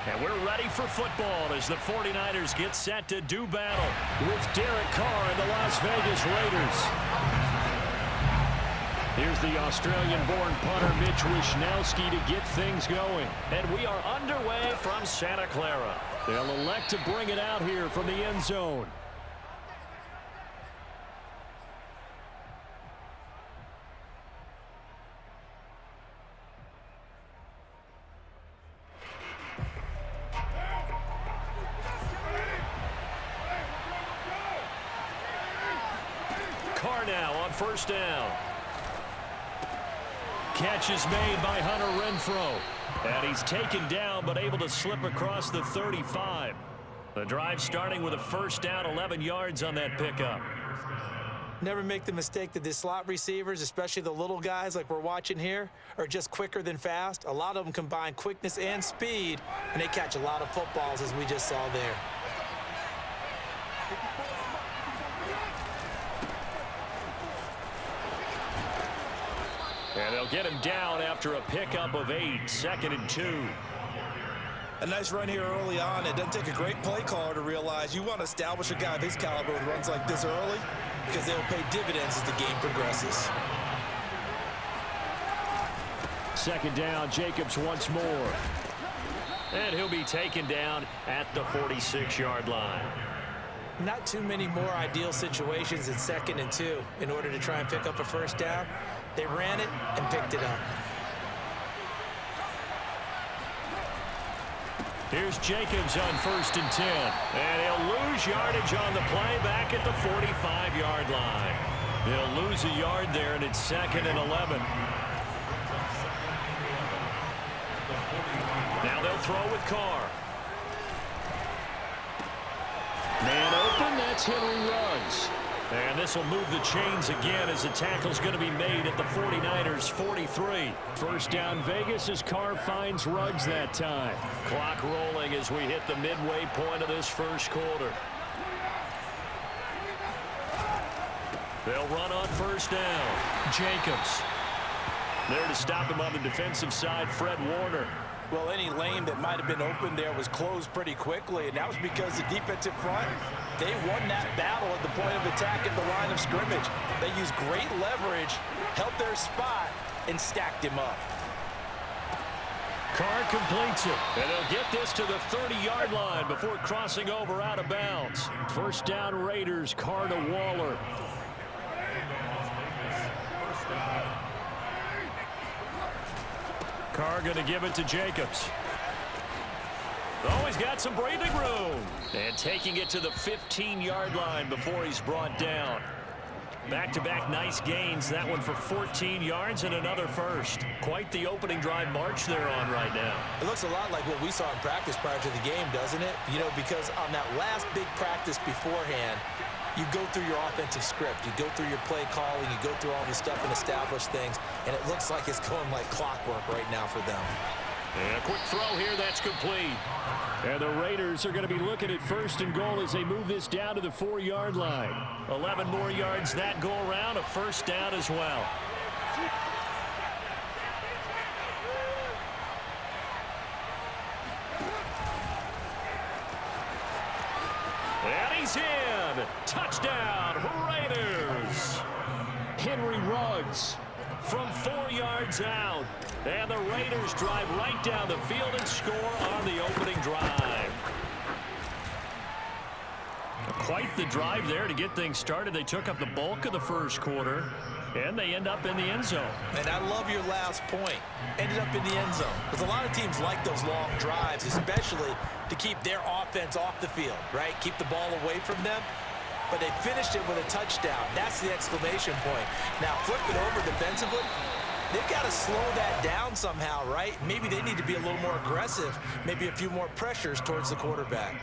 And we're ready for football as the 49ers get set to do battle with Derek Carr and the Las Vegas Raiders. Here's the Australian-born punter Mitch Wishnowsky to get things going. And we are underway from Santa Clara. They'll elect to bring it out here from the end zone. Carr now on first down. Catch is made by Hunter Renfrow. And he's taken down but able to slip across the 35. The drive starting with a first down, 11 yards on that pickup. Never make the mistake that the slot receivers, especially the little guys like we're watching here, are just quicker than fast. A lot of them combine quickness and speed, and they catch a lot of footballs as we just saw there. And they'll get him down after a pickup of 8, 2nd and 2. A nice run here early on. It doesn't take a great play caller to realize you want to establish a guy of his caliber with runs like this early because they'll pay dividends as the game progresses. 2nd down, Jacobs once more. And he'll be taken down at the 46-yard line. Not too many more ideal situations in 2nd and 2 in order to try and pick up a first down. They ran it and picked it up. Here's Jacobs on 1st and 10. And he'll lose yardage on the play back at the 45-yard line. They'll lose a yard there, and it's 2nd and 11. Now they'll throw with Carr. Man open, that's Henry Ruggs. And this will move the chains again as the tackle's going to be made at the 49ers' 43. First down Vegas as Carr finds Ruggs that time. Clock rolling as we hit the midway point of this first quarter. They'll run on first down. Jacobs. There to stop him on the defensive side, Fred Warner. Well, any lane that might have been open there was closed pretty quickly, and that was because the defensive front, they won that battle at the point of attack at the line of scrimmage. They used great leverage, held their spot, and stacked him up. Carr completes it, and they'll get this to the 30-yard line before crossing over out of bounds. First down Raiders, Carr to Waller. Carr going to give it to Jacobs. Oh, he's got some breathing room. And taking it to the 15-yard line before he's brought down. Back-to-back nice gains. That one for 14 yards and another first. Quite the opening drive march they're on right now. It looks a lot like what we saw in practice prior to the game, doesn't it? You know, because on that last big practice beforehand, you go through your offensive script. You go through your play calling. You go through all this stuff and establish things. And it looks like it's going like clockwork right now for them. And a quick throw here, that's complete. And the Raiders are going to be looking at 1st and goal as they move this down to the 4-yard line. 11 more yards that go around, a first down as well. And he's in. Touchdown, Raiders. Henry Ruggs from 4 yards out. And the Raiders drive right down the field and score on the opening drive. Quite the drive there to get things started. They took up the bulk of the first quarter, and they end up in the end zone. And I love your last point. Ended up in the end zone. Because a lot of teams like those long drives, especially to keep their offense off the field, right? Keep the ball away from them. But they finished it with a touchdown. That's the exclamation point. Now, flip it over defensively. They've got to slow that down somehow, right? Maybe they need to be a little more aggressive, maybe a few more pressures towards the quarterback.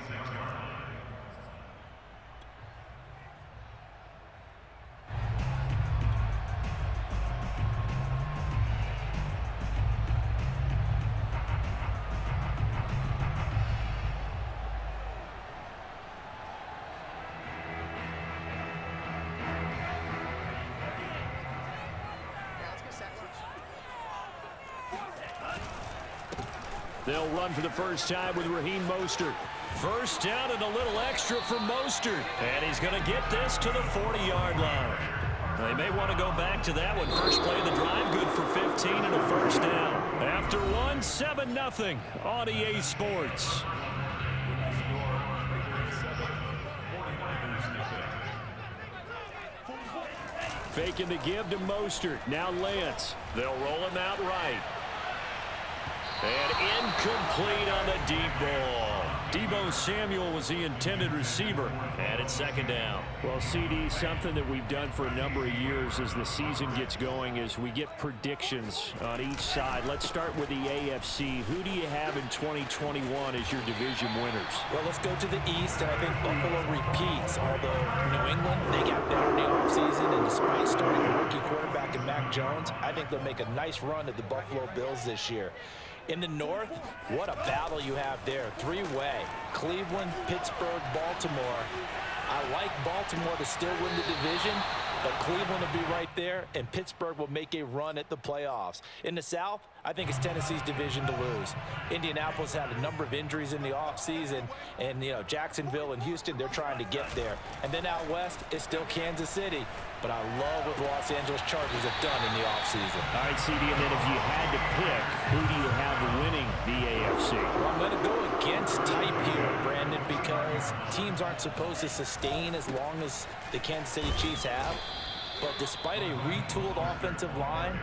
They'll run for the first time with Raheem Mostert. First down and a little extra for Mostert. And he's going to get this to the 40-yard line. They may want to go back to that one. First play of the drive, good for 15 and a first down. After one, 7-0 on EA Sports. Faking the give to Mostert. Now Lance. They'll roll him out right. And incomplete on the deep ball. Deebo Samuel was the intended receiver. And it's second down. Well, CD, something that we've done for a number of years as the season gets going is we get predictions on each side. Let's start with the AFC. Who do you have in 2021 as your division winners? Well, let's go to the East, and I think Buffalo repeats. Although New England, they got better in the offseason, and despite starting a rookie quarterback in Mac Jones, I think they'll make a nice run at the Buffalo Bills this year. In the North, what a battle you have there. Three-way. Cleveland, Pittsburgh, Baltimore. I like Baltimore to still win the division, but Cleveland will be right there, and Pittsburgh will make a run at the playoffs. In the South, I think it's Tennessee's division to lose. Indianapolis had a number of injuries in the offseason, and, Jacksonville and Houston, they're trying to get there. And then out West, it's still Kansas City. But I love what the Los Angeles Chargers have done in the offseason. All right, CD, and then if you had to pick, who do you have winning the AFC? Well, I'm going to go against type here, Brandon, because teams aren't supposed to sustain as long as the Kansas City Chiefs have. But despite a retooled offensive line,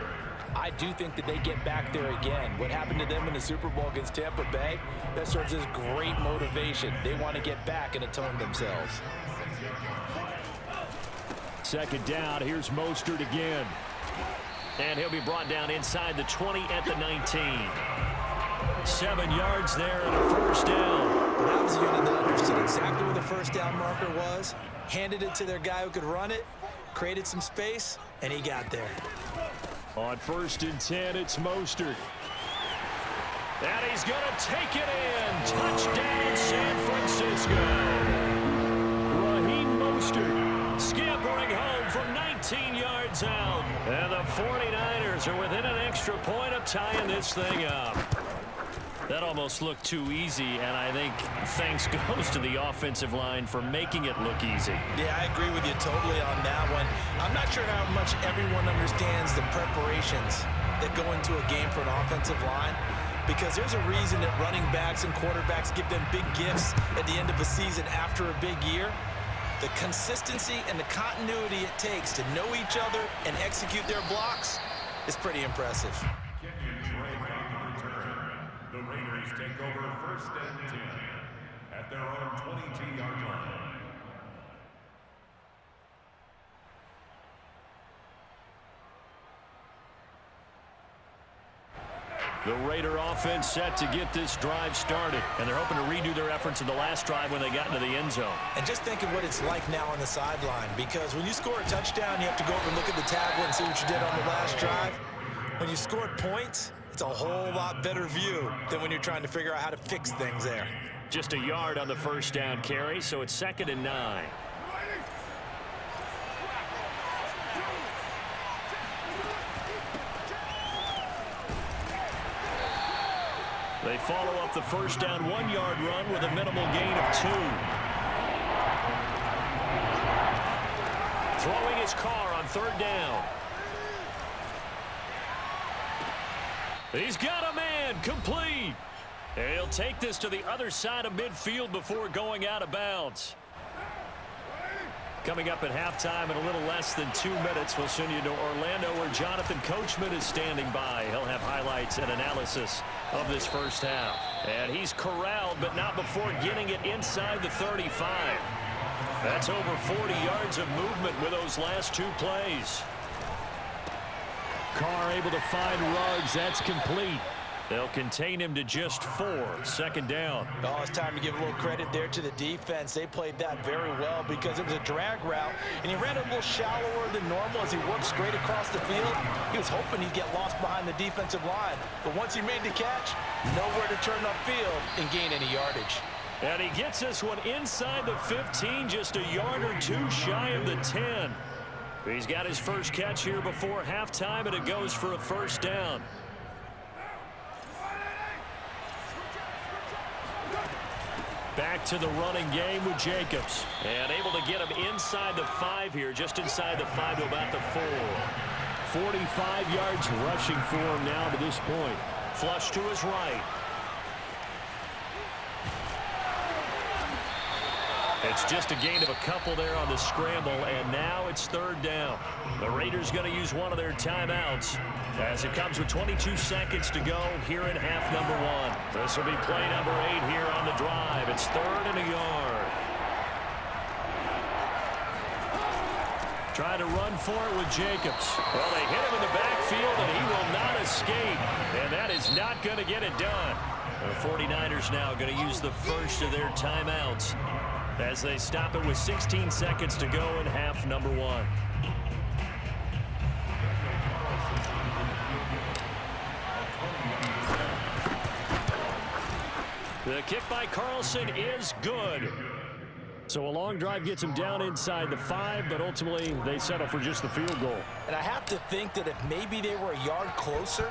I do think that they get back there again. What happened to them in the Super Bowl against Tampa Bay, that serves as great motivation. They want to get back and atone themselves. Second down, here's Mostert again. And he'll be brought down inside the 20 at the 19. 7 yards there and a first down. Well, that was a unit that understood exactly where the first down marker was, handed it to their guy who could run it, created some space, and he got there. On 1st and 10, it's Mostert. And he's going to take it in. Touchdown, San Francisco. Raheem Mostert scampering home from 19 yards out. And the 49ers are within an extra point of tying this thing up. That almost looked too easy, and I think thanks goes to the offensive line for making it look easy. Yeah, I agree with you totally on that one. I'm not sure how much everyone understands the preparations that go into a game for an offensive line, because there's a reason that running backs and quarterbacks give them big gifts at the end of a season after a big year. The consistency and the continuity it takes to know each other and execute their blocks is pretty impressive. The Raiders take over 1st and 10 at their own 22-yard line. The Raider offense set to get this drive started, and they're hoping to redo their efforts in the last drive when they got into the end zone. And just think of what it's like now on the sideline, because when you score a touchdown, you have to go over and look at the tablet and see what you did on the last drive. When you score points, it's a whole lot better view than when you're trying to figure out how to fix things there. Just a yard on the first down carry, so it's 2nd and 9. They follow up the first down 1-yard run with a minimal gain of 2. Throwing his car on 3rd down. He's got a man, complete. And he'll take this to the other side of midfield before going out of bounds. Coming up at halftime in a little less than 2 minutes, we'll send you to Orlando where Jonathan Coachman is standing by. He'll have highlights and analysis of this first half. And he's corralled, but not before getting it inside the 35. That's over 40 yards of movement with those last 2 plays. Carr able to find Ruggs. That's complete. They'll contain him to just 4. 2nd down. Oh, it's time to give a little credit there to the defense. They played that very well because it was a drag route, and he ran a little shallower than normal as he worked straight across the field. He was hoping he'd get lost behind the defensive line, but once he made the catch, nowhere to turn upfield and gain any yardage. And he gets this one inside the 15, just a yard or 2 shy of the 10. He's got his first catch here before halftime, and it goes for a first down. Back to the running game with Jacobs. And able to get him inside the 5 here, just inside the 5 to about the 4. 45 yards rushing for him now to this point. Flush to his right. It's just a gain of a couple there on the scramble, and now it's 3rd down. The Raiders going to use one of their timeouts as it comes with 22 seconds to go here in half number 1. This will be play number 8 here on the drive. It's 3rd and a yard. Trying to run for it with Jacobs. Well, they hit him in the backfield, and he will not escape. And that is not going to get it done. The 49ers now going to use the first of their timeouts as they stop it with 16 seconds to go in half number 1. The kick by Carlson is good. So a long drive gets him down inside the 5, but ultimately they settle for just the field goal. And I have to think that if maybe they were a yard closer,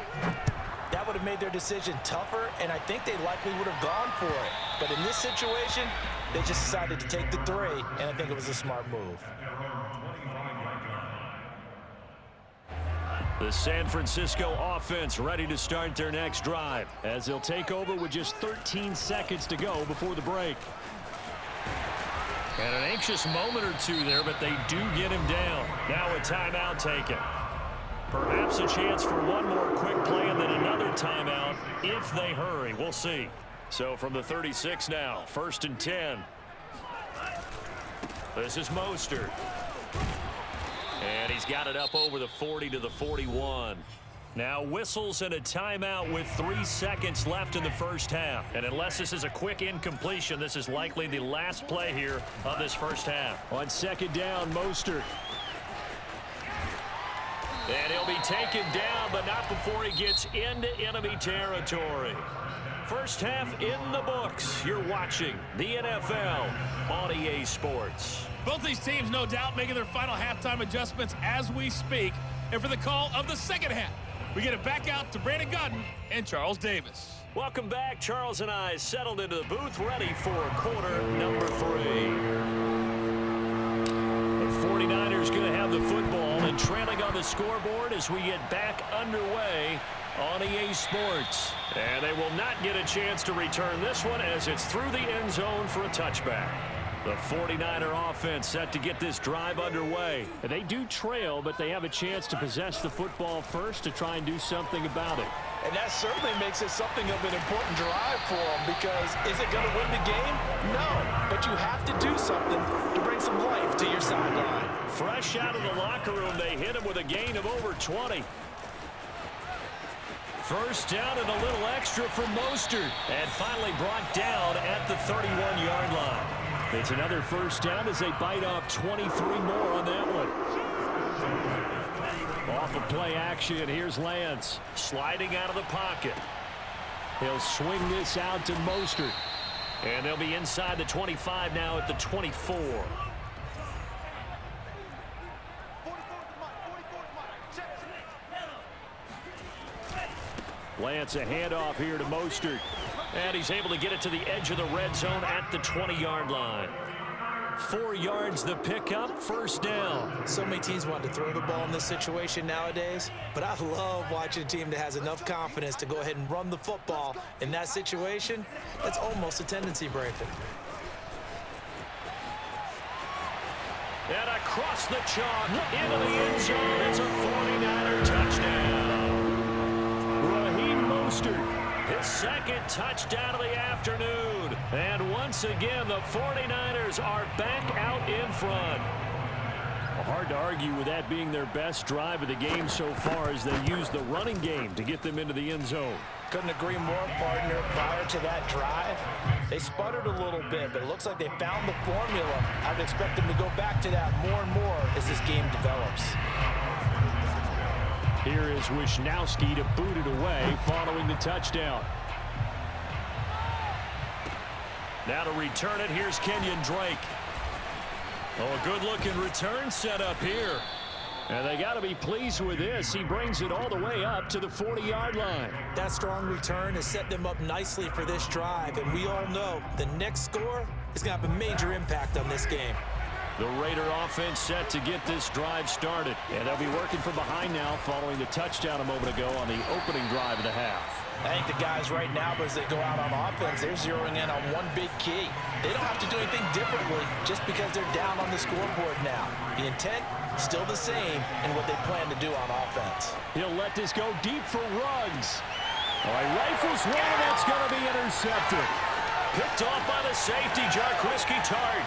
that would have made their decision tougher, and I think they likely would have gone for it. But in this situation, they just decided to take the 3, and I think it was a smart move. The San Francisco offense ready to start their next drive as they'll take over with just 13 seconds to go before the break. And an anxious moment or two there, but they do get him down. Now a timeout taken. Perhaps a chance for one more quick play and then another timeout if they hurry. We'll see. So from the 36 now, 1st and 10. This is Mostert. And he's got it up over the 40 to the 41. Now whistles and a timeout with 3 seconds left in the first half. And unless this is a quick incompletion, this is likely the last play here of this first half. On 2nd down, Mostert. And he'll be taken down, but not before he gets into enemy territory. First half in the books. You're watching the NFL on EA Sports. Both these teams, no doubt, making their final halftime adjustments as we speak. And for the call of the second half, we get it back out to Brandon Godden and Charles Davis. Welcome back. Charles and I settled into the booth, ready for quarter number 3. The 49ers going to have the football and trailing on the scoreboard as we get back underway on EA Sports. And they will not get a chance to return this one as it's through the end zone for a touchback. The 49er offense set to get this drive underway. And they do trail, but they have a chance to possess the football first to try and do something about it. And that certainly makes it something of an important drive for them, because is it going to win the game? No, but you have to do something to bring some life to your sideline. Fresh out of the locker room, they hit him with a gain of over 20. First down and a little extra for Mostert, and finally brought down at the 31-yard line. It's another first down as they bite off 23 more on that one. Off of play action, here's Lance sliding out of the pocket. He'll swing this out to Mostert, and they'll be inside the 25 now at the 24. Lance, a handoff here to Mostert. And he's able to get it to the edge of the red zone at the 20-yard line. 4 yards the pickup, first down. So many teams want to throw the ball in this situation nowadays, but I love watching a team that has enough confidence to go ahead and run the football. In that situation, that's almost a tendency breaker. And across the chalk, into the end zone, it's a 49er touchdown. Raheem Mostert, his second touchdown of the afternoon. And once again, the 49ers are back out in front. Well, hard to argue with that being their best drive of the game so far as they use the running game to get them into the end zone. Couldn't agree more, partner. Prior to that drive, they sputtered a little bit, but it looks like they found the formula. I would expect them to go back to that more and more as this game develops. Here is Wisnowski to boot it away following the touchdown. Now to return it, here's Kenyon Drake. Oh, a good-looking return set up here. And they got to be pleased with this. He brings it all the way up to the 40-yard line. That strong return has set them up nicely for this drive, and we all know the next score is going to have a major impact on this game. The Raider offense set to get this drive started. And they'll be working from behind now following the touchdown a moment ago on the opening drive of the half. I think the guys right now, as they go out on offense, they're zeroing in on one big key. They don't have to do anything differently just because they're down on the scoreboard now. The intent, still the same in what they plan to do on offense. He'll let this go deep for Ruggs. All right, rifles one, and that's going to be intercepted. Picked off by the safety, Jarquiski Tart.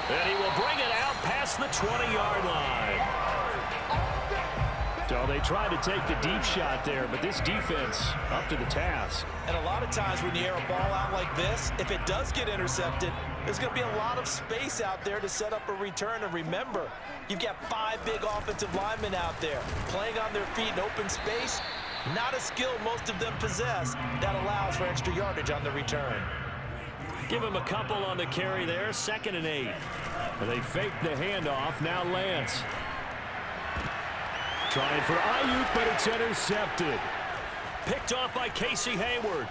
And he will bring it out past the 20-yard line. So they tried to take the deep shot there, but this defense up to the task. And a lot of times when you air a ball out like this, if it does get intercepted, there's going to be a lot of space out there to set up a return. And remember, you've got 5 big offensive linemen out there playing on their feet in open space. Not a skill most of them possess that allows for extra yardage on the return. Give him a couple on the carry there, 2nd and 8. They fake the handoff, now Lance. Trying for Ayuk, but it's intercepted. Picked off by Casey Hayward.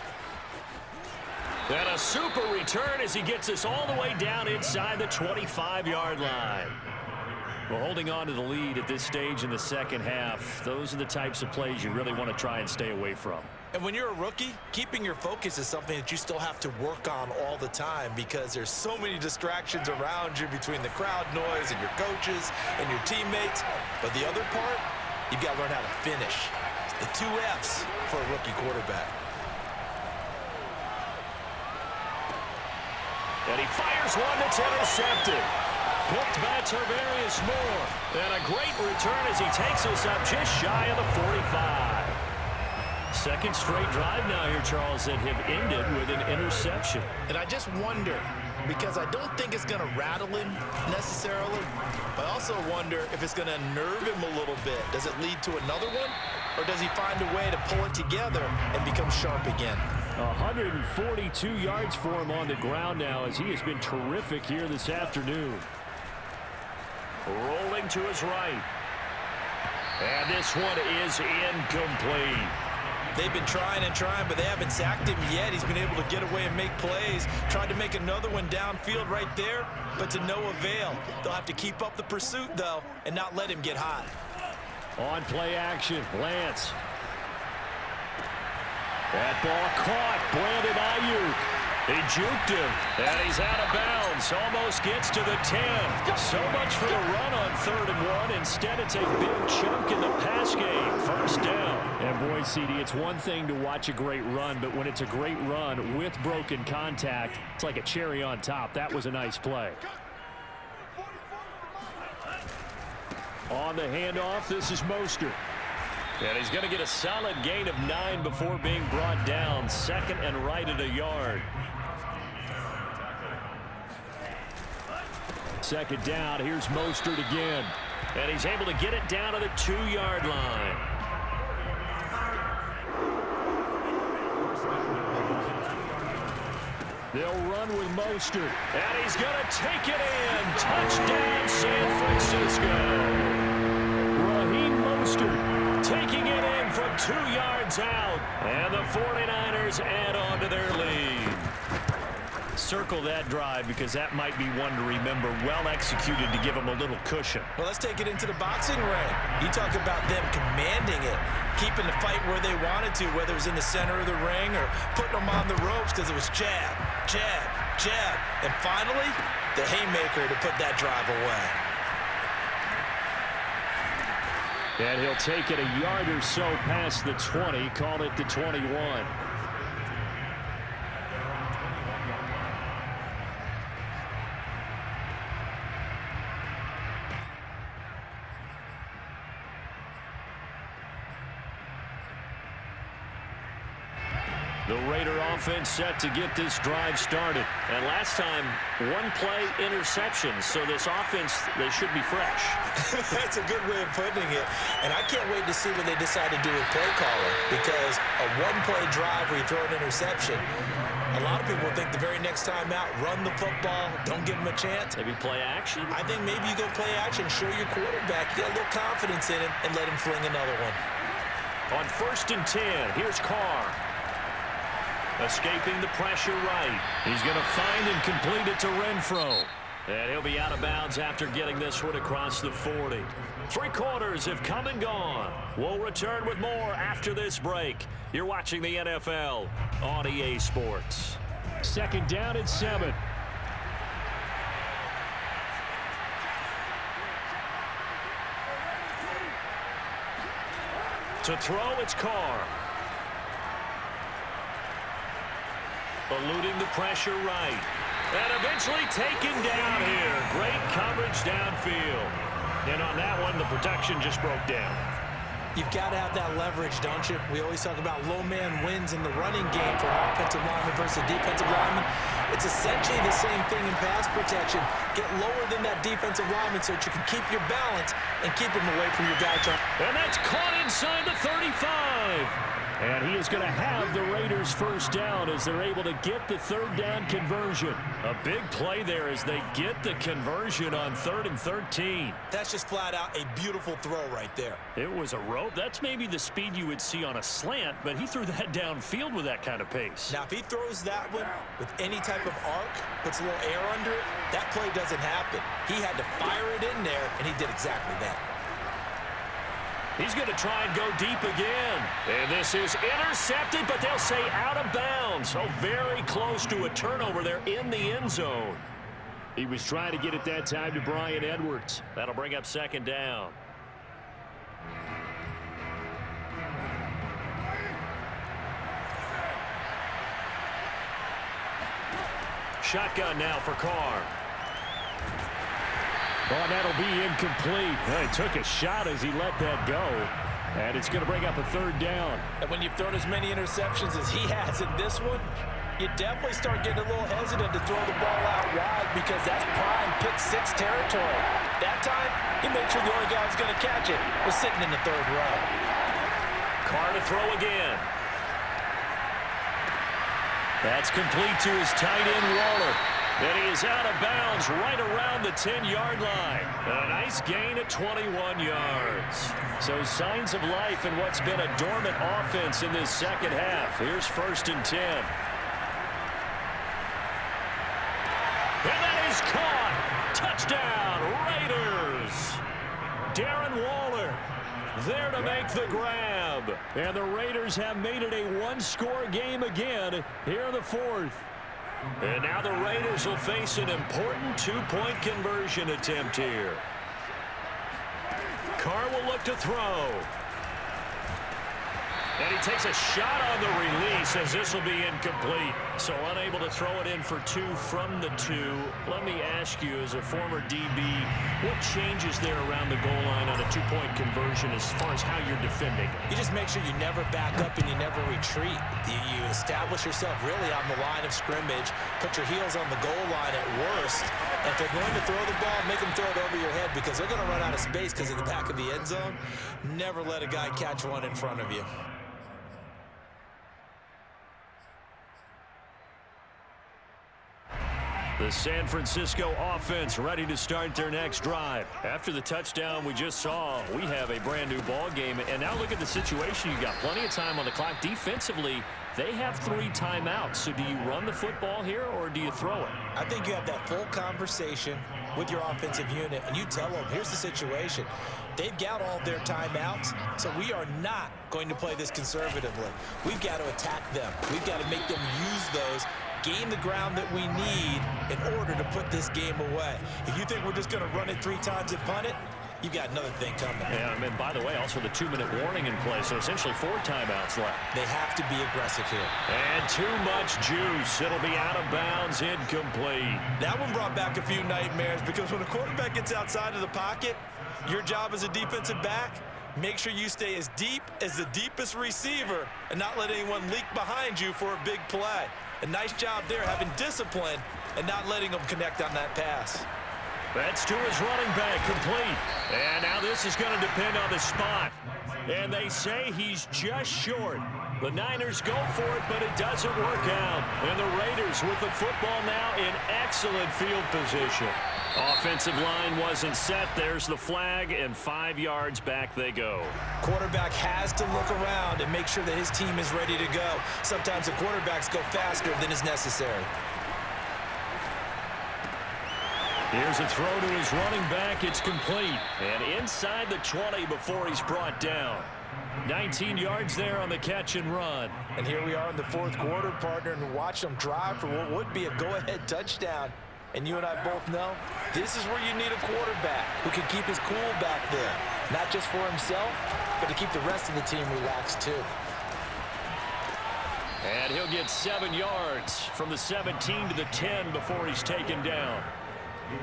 And a super return as he gets us all the way down inside the 25-yard line. Well, holding on to the lead at this stage in the second half, those are the types of plays you really want to try and stay away from. And when you're a rookie, keeping your focus is something that you still have to work on all the time because there's so many distractions around you between the crowd noise and your coaches and your teammates. But the other part, you've got to learn how to finish. It's the 2 F's for a rookie quarterback. And he fires one that's intercepted. Picked by Tarvarius Moore. And a great return as he takes us up just shy of the 45. Second straight drive now here, Charles, that have ended with an interception. And I just wonder, because I don't think it's going to rattle him necessarily, but I also wonder if it's going to nerve him a little bit. Does it lead to another one? Or does he find a way to pull it together and become sharp again? 142 yards for him on the ground now as he has been terrific here this afternoon. Rolling to his right. And this one is incomplete. They've been trying and trying, but they haven't sacked him yet. He's been able to get away and make plays. Tried to make another one downfield right there, but to no avail. They'll have to keep up the pursuit, though, and not let him get hot. On play action, Lance. That ball caught. Brandon Ayuk. He juked him, and he's out of bounds. Almost gets to the 10. So much for the run on 3rd and 1. Instead, it's a big chunk in the pass game. First down. And boy, CD, it's one thing to watch a great run, but when it's a great run with broken contact, it's like a cherry on top. That was a nice play. On the handoff, this is Mostert. And he's going to get a solid gain of 9 before being brought down. 2nd and right at a yard. 2nd down. Here's Mostert again. And he's able to get it down to the 2-yard line. They'll run with Mostert. And he's going to take it in. Touchdown, San Francisco. Raheem Mostert taking it in from 2 yards out. And the 49ers add on to their lead. Circle that drive because that might be one to remember. Well executed to give them a little cushion. Well, let's take it into the boxing ring. You talk about them commanding it, keeping the fight where they wanted to, whether it was in the center of the ring or putting them on the ropes because it was jab, jab, jab. And finally, the haymaker to put that drive away. And he'll take it a yard or so past the 20, call it the 21. The Raider offense set to get this drive started. And last time, 1-play interception. So this offense, they should be fresh. That's a good way of putting it. And I can't wait to see what they decide to do with play calling. Because a 1-play drive where you throw an interception, A lot of people think the very next time out, run the football, don't give him a chance. Maybe play action? I think maybe you go play action, show your quarterback, get a little confidence in him, and let him fling another one. On 1st and 10, here's Carr. Escaping the pressure right. He's going to find and complete it to Renfro. And he'll be out of bounds after getting this one across the 40. 3 quarters have come and gone. We'll return with more after this break. You're watching the NFL on EA Sports. 2nd down and 7. To throw, it's Carr. Eluding the pressure right. And eventually taken down here. Great coverage downfield. And on that one, the protection just broke down. You've got to have that leverage, don't you? We always talk about low man wins in the running game for an offensive lineman versus a defensive lineman. It's essentially the same thing in pass protection. Get lower than that defensive lineman so that you can keep your balance and keep him away from your guy. And that's caught inside the 35. And he is going to have the Raiders first down as they're able to get the 3rd down conversion. A big play there as they get the conversion on 3rd and 13. That's just flat out a beautiful throw right there. It was a rope. That's maybe the speed you would see on a slant, but he threw that downfield with that kind of pace. Now, if he throws that one with any type of arc, puts a little air under it, that play doesn't happen. He had to fire it in there, and he did exactly that. He's going to try and go deep again. And this is intercepted, but they'll say out of bounds. So very close to a turnover there in the end zone. He was trying to get it that time to Bryan Edwards. That'll bring up 2nd down. Shotgun now for Carr. Oh, that'll be incomplete. Well, he took a shot as he let that go. And it's going to bring up a 3rd down. And when you've thrown as many interceptions as he has in this one, you definitely start getting a little hesitant to throw the ball out wide because that's prime pick 6 territory. That time, he made sure the only guy who's going to catch it was sitting in the 3rd row. Carr to throw again. That's complete to his tight end, Waller. And he is out of bounds right around the 10-yard line. A nice gain at 21 yards. So signs of life in what's been a dormant offense in this 2nd half. Here's 1st and 10. And that is caught. Touchdown, Raiders. Darren Waller there to make the grab. And the Raiders have made it a 1-score game again here in the 4th. And now the Raiders will face an important 2-point conversion attempt here. Carr will look to throw. And he takes a shot on the release as this will be incomplete. So unable to throw it in for 2 from the 2. Let me ask you, as a former DB, what changes there around the goal line on a 2-point conversion as far as how you're defending? You just make sure you never back up and you never retreat. You establish yourself really on the line of scrimmage, put your heels on the goal line at worst. And if they're going to throw the ball, make them throw it over your head because they're going to run out of space because of the back of the end zone. Never let a guy catch one in front of you. The San Francisco offense ready to start their next drive. After the touchdown we just saw, we have a brand new ball game. And now look at the situation. You got plenty of time on the clock. Defensively, they have 3 timeouts. So do you run the football here or do you throw it? I think you have that full conversation with your offensive unit, and you tell them, here's the situation. They've got all their timeouts, so we are not going to play this conservatively. We've got to attack them. We've got to make them use those, gain the ground that we need in order to put this game away. If you think we're just going to run it 3 times and punt it, you've got another thing coming. Yeah, and by the way, also the 2-minute warning in play, so essentially 4 timeouts left. They have to be aggressive here. And too much juice. It'll be out of bounds, incomplete. That one brought back a few nightmares because when a quarterback gets outside of the pocket, your job as a defensive back, make sure you stay as deep as the deepest receiver and not let anyone leak behind you for a big play. A nice job there having discipline and not letting them connect on that pass. That's to his running back, complete. And now this is going to depend on the spot. And they say he's just short. The Niners go for it, but it doesn't work out. And the Raiders with the football now in excellent field position. Offensive line wasn't set. There's the flag, and 5 yards back they go. Quarterback has to look around and make sure that his team is ready to go. Sometimes the quarterbacks go faster than is necessary. Here's a throw to his running back. It's complete. And inside the 20 before he's brought down. 19 yards there on the catch and run. And here we are in the fourth quarter, partner, and watch them drive for what would be a go-ahead touchdown. And you and I both know this is where you need a quarterback who can keep his cool back there. Not just for himself, but to keep the rest of the team relaxed too. And he'll get 7 yards from the 17 to the 10 before he's taken down.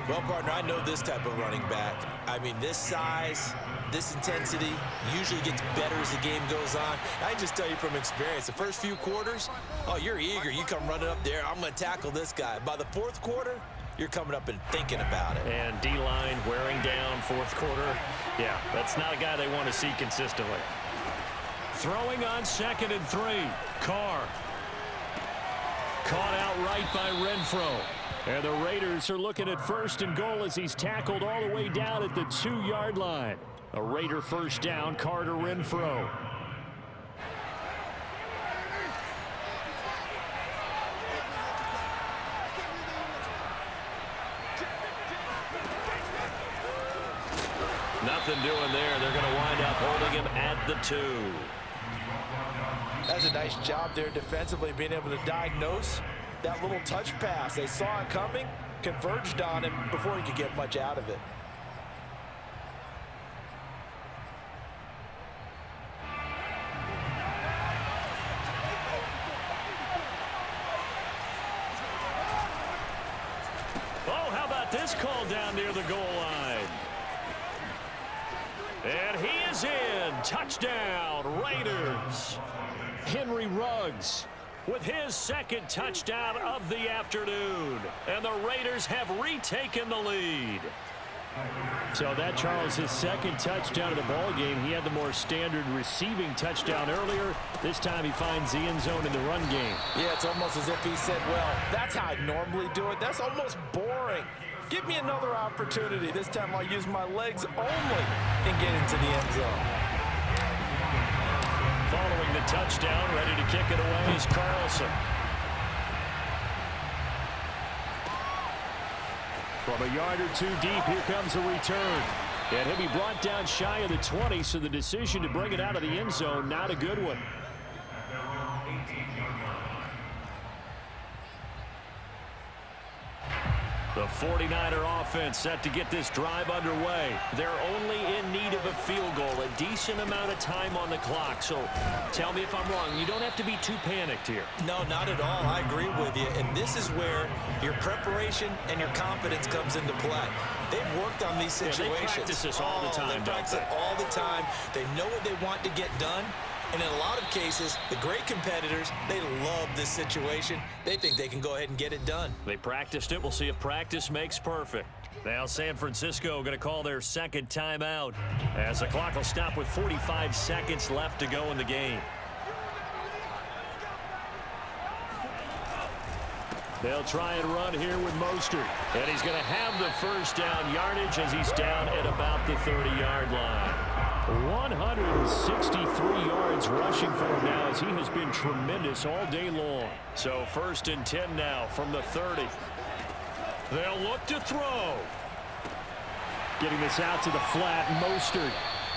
Well, partner, I know this type of running back. I mean, this size, this intensity usually gets better as the game goes on. I can just tell you from experience, the first few quarters, oh, you're eager. You come running up there, I'm going to tackle this guy. By the fourth quarter, you're coming up and thinking about it. And D-line wearing down fourth quarter. Yeah, that's not a guy they want to see consistently. Throwing on 2nd and 3. Carr. Caught outright by Renfro. And the Raiders are looking at 1st and goal as he's tackled all the way down at the 2-yard line. A Raider first down, Carter Renfro. Nothing doing there. They're going to wind up holding him at the 2. That's a nice job there defensively, being able to diagnose that little touch pass. They saw it coming, converged on him before he could get much out of it. Oh, how about this call down near the goal line? And he is in. Touchdown, Raiders. Henry Ruggs with his 2nd touchdown of the afternoon. And the Raiders have retaken the lead. So that, Charles, his 2nd touchdown of the ball game. He had the more standard receiving touchdown earlier. This time he finds the end zone in the run game. Yeah, it's almost as if he said, well, that's how I normally do it. That's almost boring. Give me another opportunity. This time I'll use my legs only and get into the end zone. Following the touchdown, ready to kick it away is Carlson. From a yard or 2 deep, here comes a return. And he'll be brought down shy of the 20, so the decision to bring it out of the end zone, not a good one. The 49er offense set to get this drive underway. They're only in need of a field goal, a decent amount of time on the clock. So tell me if I'm wrong. You don't have to be too panicked here. No, not at all. I agree with you. And this is where your preparation and your confidence comes into play. They've worked on these situations. Yeah, they practice this all the time, they practice it all the time. They know what they want to get done. And in a lot of cases, the great competitors, they love this situation. They think they can go ahead and get it done. They practiced it. We'll see if practice makes perfect. Now San Francisco going to call their 2nd timeout as the clock will stop with 45 seconds left to go in the game. They'll try and run here with Mostert. And he's going to have the first down yardage as he's down at about the 30-yard line. 163 yards rushing for him now as he has been tremendous all day long. So 1st and 10 now from the 30. They'll look to throw. Getting this out to the flat, Mostert.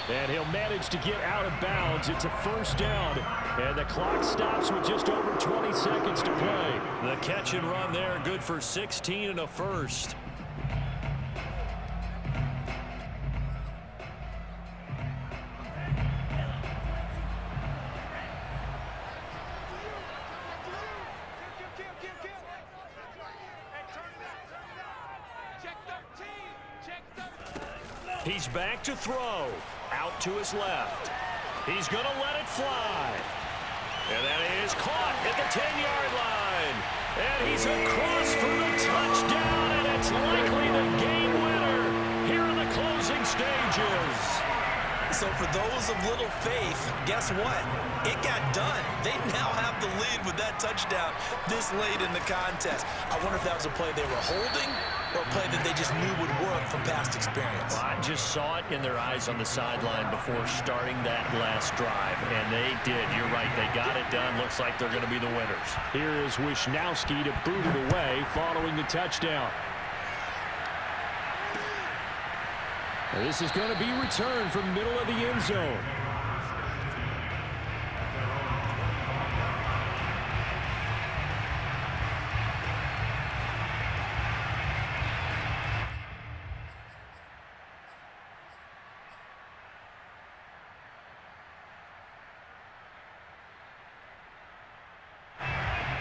And he'll manage to get out of bounds. It's a first down. And the clock stops with just over 20 seconds to play. The catch and run there, good for 16 and a first. He's back to throw. Out to his left. He's going to let it fly. And that is caught at the 10-yard line. And he's across for the touchdown, and it's likely the game winner. those of little faith, guess what? It got done. They now have the lead with that touchdown this late in the contest. I wonder if that was a play they were holding or a play that they just knew would work from past experience. Well, I just saw it in their eyes on the sideline before starting that last drive, and they did. You're right. They got it done. Looks like they're going to be the winners. Here is Wisnowski to boot it away following the touchdown. This is going to be returned from middle of the end zone.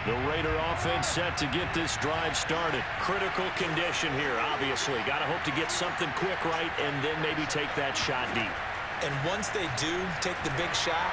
The Raider offense set to get this drive started. Critical condition here, obviously. Got to hope to get something quick right and then maybe take that shot deep. And once they do take the big shot,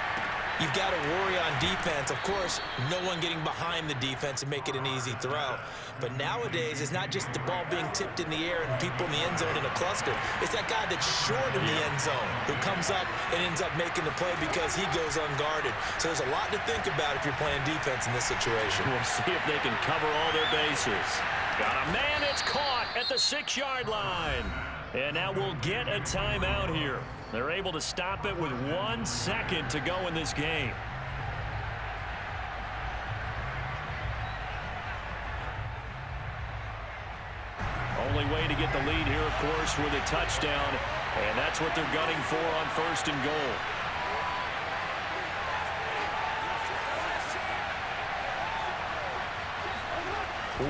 you've got to worry on defense. Of course, no one getting behind the defense and make it an easy throw. But nowadays, it's not just the ball being tipped in the air and people in the end zone in a cluster. It's that guy that's short in the end zone who comes up and ends up making the play because he goes unguarded. So there's a lot to think about if you're playing defense in this situation. We'll see if they can cover all their bases. Got a man, it's caught at the 6-yard line. And now we'll get a timeout here. They're able to stop it with 1 second to go in this game. Only way to get the lead here, of course, with a touchdown. And that's what they're gunning for on 1st and goal.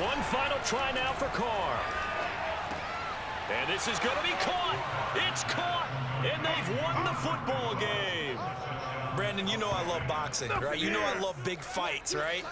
One final try now for Carr. And this is going to be caught. It's caught. And they've won the football game. Brandon, you know I love boxing, right? You know I love big fights, right?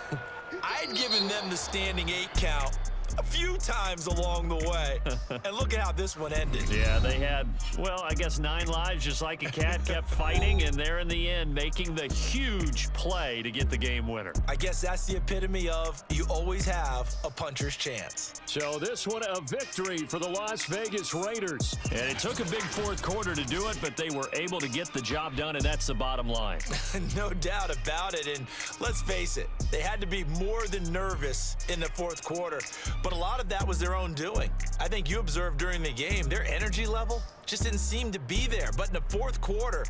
I'd given them the standing 8 count a few times along the way. And look at how this one ended. Yeah, they had, well, I guess 9 lives, just like a cat, kept fighting, and they're in the end making the huge play to get the game winner. I guess that's the epitome of you always have a puncher's chance. So this one a victory for the Las Vegas Raiders. And it took a big 4th quarter to do it, but they were able to get the job done, and that's the bottom line. No doubt about it. And let's face it, they had to be more than nervous in the 4th quarter. But a lot of that was their own doing. I think you observed during the game, their energy level just didn't seem to be there. But in the 4th quarter,